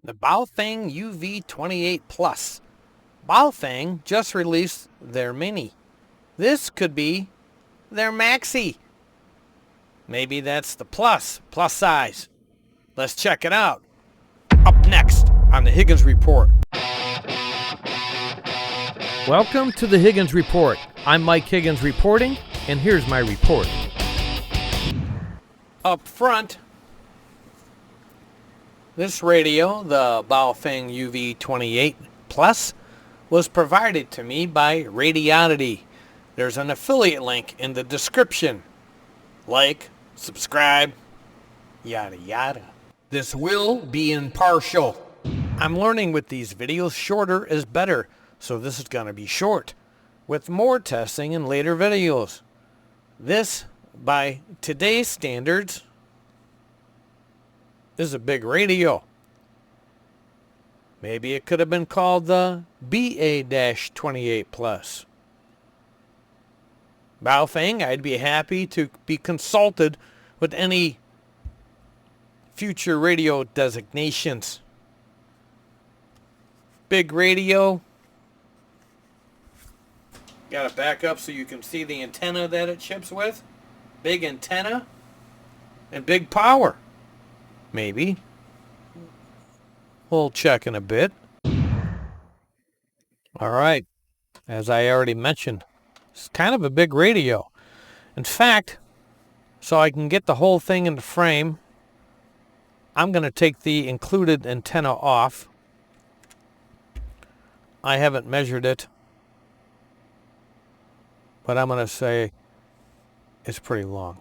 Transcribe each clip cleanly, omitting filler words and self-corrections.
The Baofeng UV-28 Plus. Baofeng just released their Mini. This could be their Maxi. Maybe that's the plus size. Let's check it out. Up next on the Higgins Report. Welcome to the Higgins Report. I'm Mike Higgins reporting, and here's my report. Up front, this radio, the Baofeng UV-28 Plus, was provided to me by Radioddity. There's an affiliate link in the description. Like, subscribe, yada yada. This will be impartial. I'm learning with these videos, shorter is better, so this is going to be short, with more testing in later videos. This, by today's standards, is a big radio. Maybe it could have been called the BA-28 Plus. Baofeng, I'd be happy to be consulted with any future radio designations. Big radio. Got it back up so you can see the antenna that it ships with. Big antenna and big power. Maybe. We'll check in a bit. All right. As I already mentioned, it's kind of a big radio. In fact, so I can get the whole thing in the frame, I'm going to take the included antenna off. I haven't measured it, but I'm going to say it's pretty long.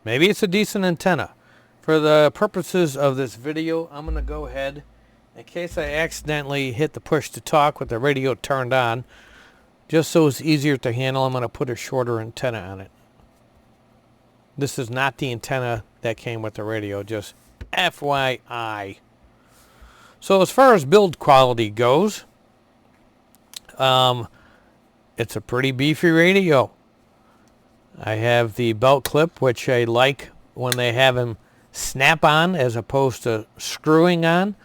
Maybe it's a decent antenna. For the purposes of this video, I'm going to go ahead, in case I accidentally hit the push to talk with the radio turned on, just so it's easier to handle, I'm going to put a shorter antenna on it. This is not the antenna that came with the radio, just FYI. So as far as build quality goes, it's a pretty beefy radio. I have the belt clip, which I like when they have them snap on as opposed to screwing on,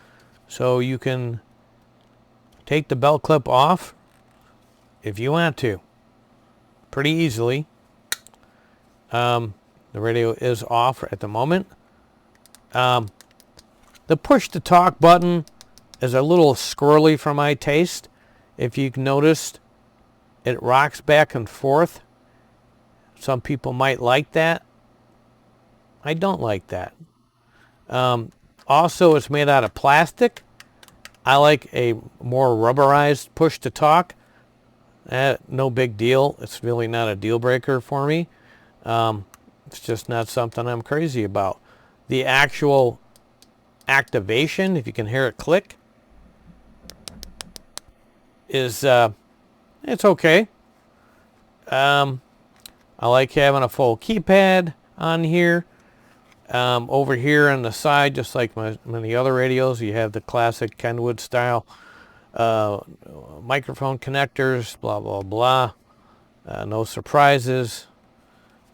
so you can take the belt clip off if you want to pretty easily. The radio is off at the moment. The push to talk button is a little squirrely for my taste. If you've noticed, it rocks back and forth. Some people might like that. I don't like that. Also, it's made out of plastic. I like a more rubberized push to talk. No big deal. It's really not a deal breaker for me. It's just not something I'm crazy about. The actual activation, if you can hear it click, is it's okay. I like having a full keypad on here. Over here on the side, just like many other radios, you have the classic Kenwood style microphone connectors, blah, blah, blah. No surprises.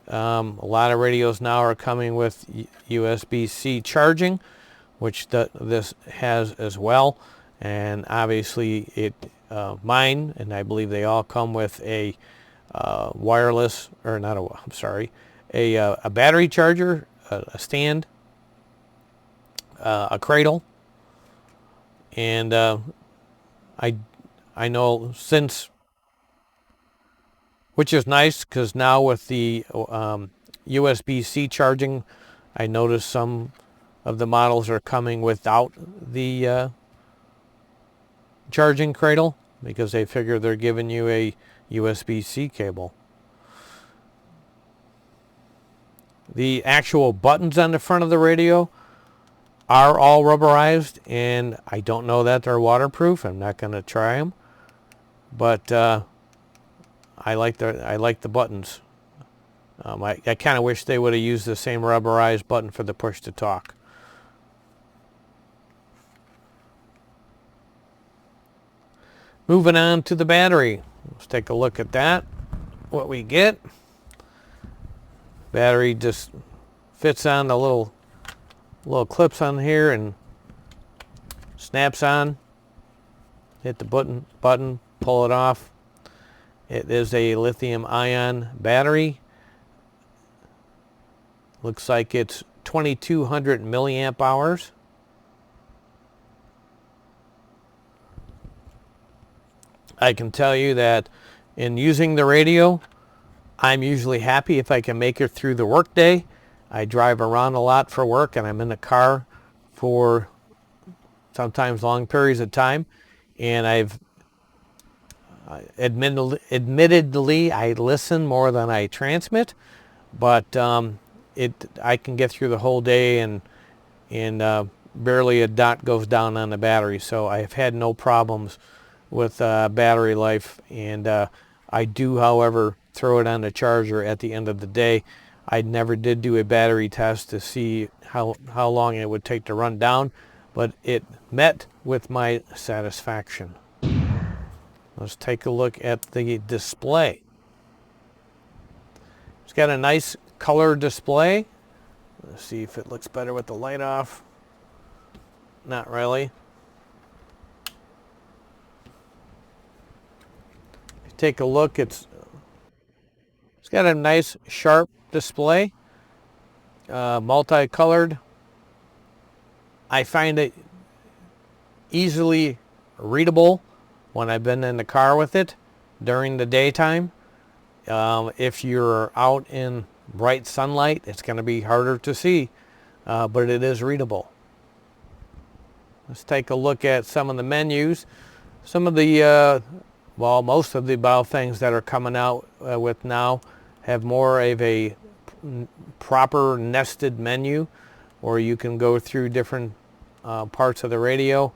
A lot of radios now are coming with USB-C charging, which this has as well. And obviously mine, and I believe they all come with a wireless, or not a battery charger, a stand, a cradle, and I know since, which is nice because now with the USB-C charging, I noticed some of the models are coming without the charging cradle because they figure they're giving you a USB-C cable. The actual buttons on the front of the radio are all rubberized, and I don't know that they're waterproof. I'm not going to try them, but I like the buttons. I kind of wish they would have used the same rubberized button for the push to talk. Moving on to the battery. Let's take a look at that. What we get. Battery just fits on the little clips on here, and Snaps on. Hit the button, pull it off. It is a lithium-ion battery. Looks like it's 2200 milliamp hours. I can tell you that in using the radio, I'm usually happy if I can make it through the workday. I drive around a lot for work, and I'm in the car for sometimes long periods of time. And admittedly, I listen more than I transmit, but I can get through the whole day and barely a dot goes down on the battery. So I've had no problems with battery life, and I do, however, throw it on the charger at the end of the day. I never did do a battery test to see how long it would take to run down, but it met with my satisfaction. Let's take a look at the display. It's got a nice color display. Let's see if it looks better with the light off. Not really. Take a look. It's got a nice sharp display, multicolored. I find it easily readable when I've been in the car with it during the daytime. If you're out in bright sunlight, it's going to be harder to see, but it is readable. Let's take a look at some of the menus. Some of the most of the Baofengs that are coming out with now have more of a proper nested menu, where you can go through different parts of the radio.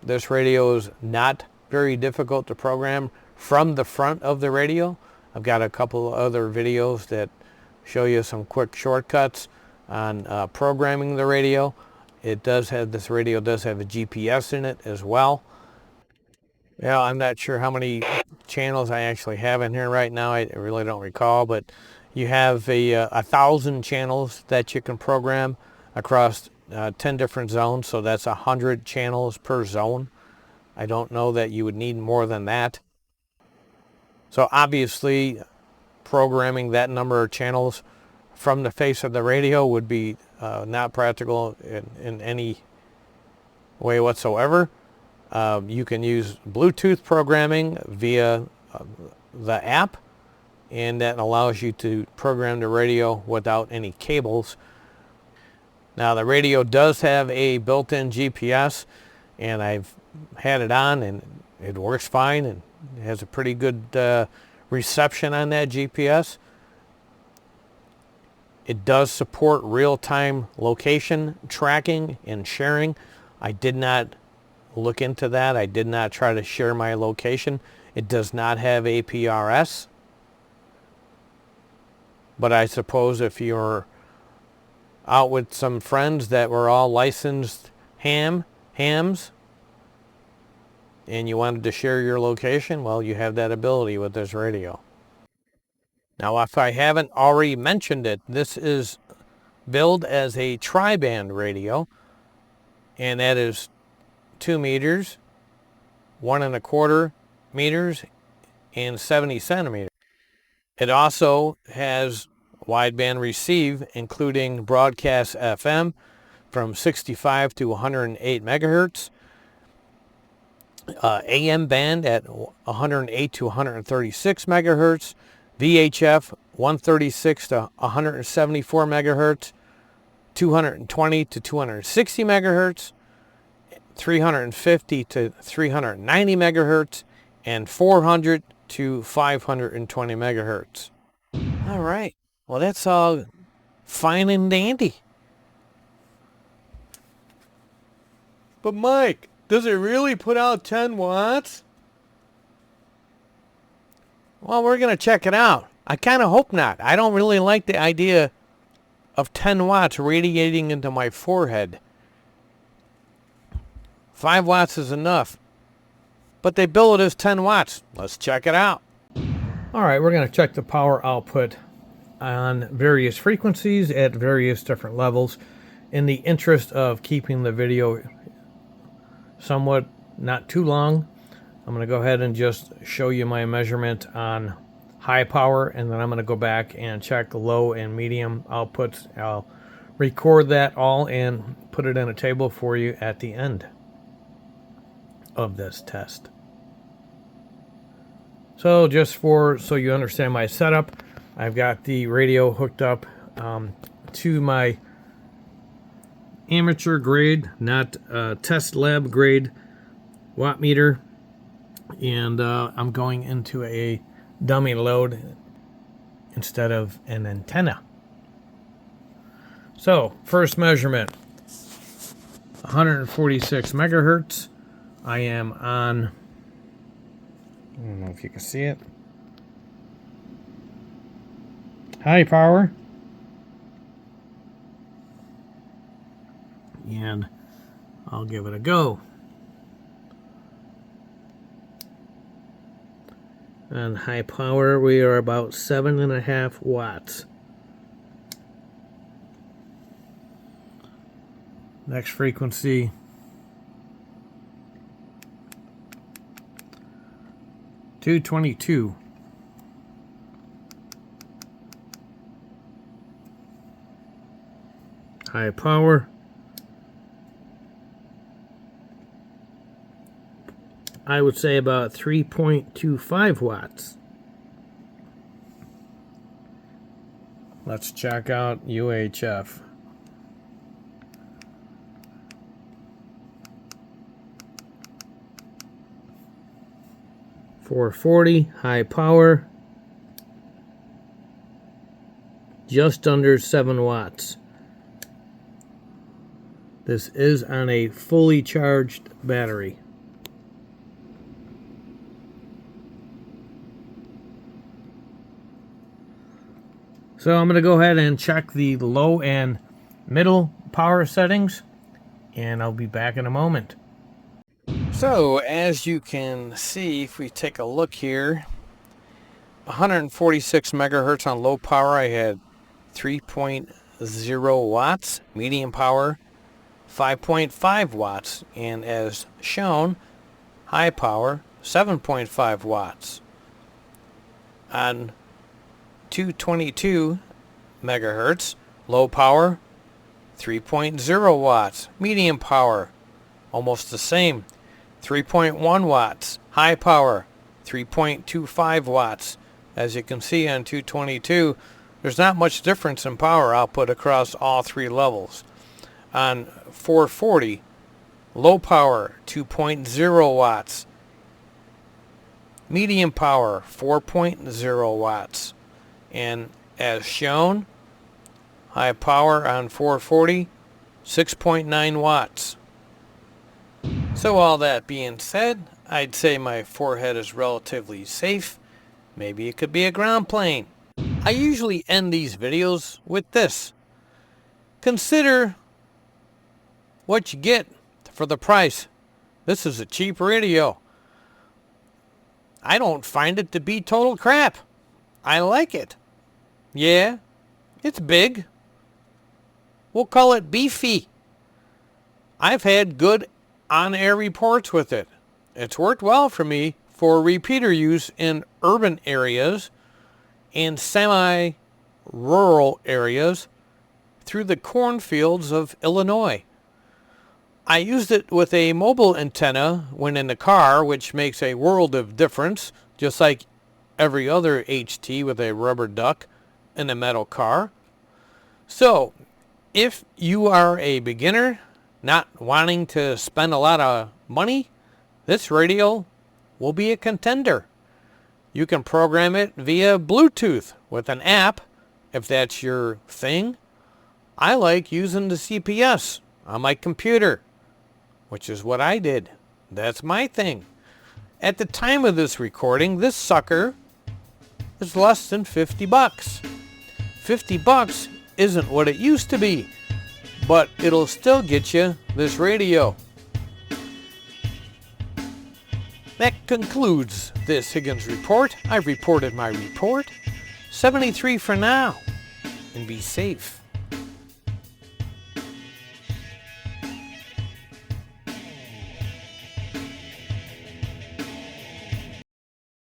This radio is not very difficult to program from the front of the radio. I've got a couple of other videos that show you some quick shortcuts on programming the radio. This radio does have a GPS in it as well. Yeah, I'm not sure how many channels I actually have in here right now. I really don't recall, but you have 1,000 channels that you can program across 10 different zones, so that's 100 channels per zone. I don't know that you would need more than that. So obviously, programming that number of channels from the face of the radio would be not practical in any way whatsoever. You can use Bluetooth programming via the app, and that allows you to program the radio without any cables. Now, the radio does have a built-in GPS, and I've had it on, and it works fine, and it has a pretty good reception on that GPS. It does support real-time location tracking and sharing. I did not look into that. I did not try to share my location. It does not have APRS. But I suppose if you're out with some friends that were all licensed hams and you wanted to share your location, well, you have that ability with this radio. Now, if I haven't already mentioned it, this is billed as a tri-band radio, and that is 2 meters, 1¼ meters, and 70 centimeters. It also has wideband receive, including broadcast FM from 65 to 108 megahertz, AM band at 108 to 136 megahertz, VHF 136 to 174 megahertz, 220 to 260 megahertz, 350 to 390 megahertz, and 400 to 520 megahertz. All right. Well, that's all fine and dandy. But Mike, does it really put out 10 watts? Well, we're going to check it out. I kind of hope not. I don't really like the idea of 10 watts radiating into my forehead. 5 watts is enough. But they bill it as 10 watts. Let's check it out. All right, we're going to check the power output on various frequencies at various different levels. in the interest of keeping the video somewhat not too long, I'm going to go ahead and just show you my measurement on high power, and then I'm going to go back and check low and medium outputs. I'll record that all and put it in a table for you at the end of this test. So just so you understand my setup, I've got the radio hooked up to my amateur grade, not test lab grade watt meter, and I'm going into a dummy load instead of an antenna. So first measurement, 146 megahertz. I am on, I don't know if you can see it, high power, and I'll give it a go. On high power, we are about 7.5 watts. Next frequency, $222. High power, I would say about 3.25 watts. Let's check out UHF. $440, high power, just under 7 watts. This is on a fully charged battery. So I'm going to go ahead and check the low and middle power settings, and I'll be back in a moment. So as you can see, if we take a look here, 146 megahertz on low power, I had 3.0 watts, medium power 5.5 watts, and as shown, high power 7.5 watts. On 222 megahertz, low power 3.0 watts, medium power almost the same, 3.1 watts, high power 3.25 watts. As you can see on 222, there's not much difference in power output across all three levels. On 440, low power 2.0 watts, medium power 4.0 watts, and as shown, high power on 440 6.9 watts. So all that being said, I'd say my forehead is relatively safe. Maybe it could be a ground plane. I usually end these videos with this. Consider what you get for the price. This is a cheap radio. I don't find it to be total crap. I like it. Yeah, it's big. We'll call it beefy. I've had good on-air reports with it. It's worked well for me for repeater use in urban areas and semi-rural areas through the cornfields of Illinois. I used it with a mobile antenna when in the car, which makes a world of difference, just like every other HT with a rubber duck in a metal car. So, if you are a beginner, not wanting to spend a lot of money, this radio will be a contender. You can program it via Bluetooth with an app, if that's your thing. I like using the CPS on my computer, which is what I did. That's my thing. At the time of this recording, this sucker is less than 50 bucks. 50 bucks isn't what it used to be, but it'll still get you this radio. That concludes this Higgins Report. I've reported my report. 73 for now, and be safe.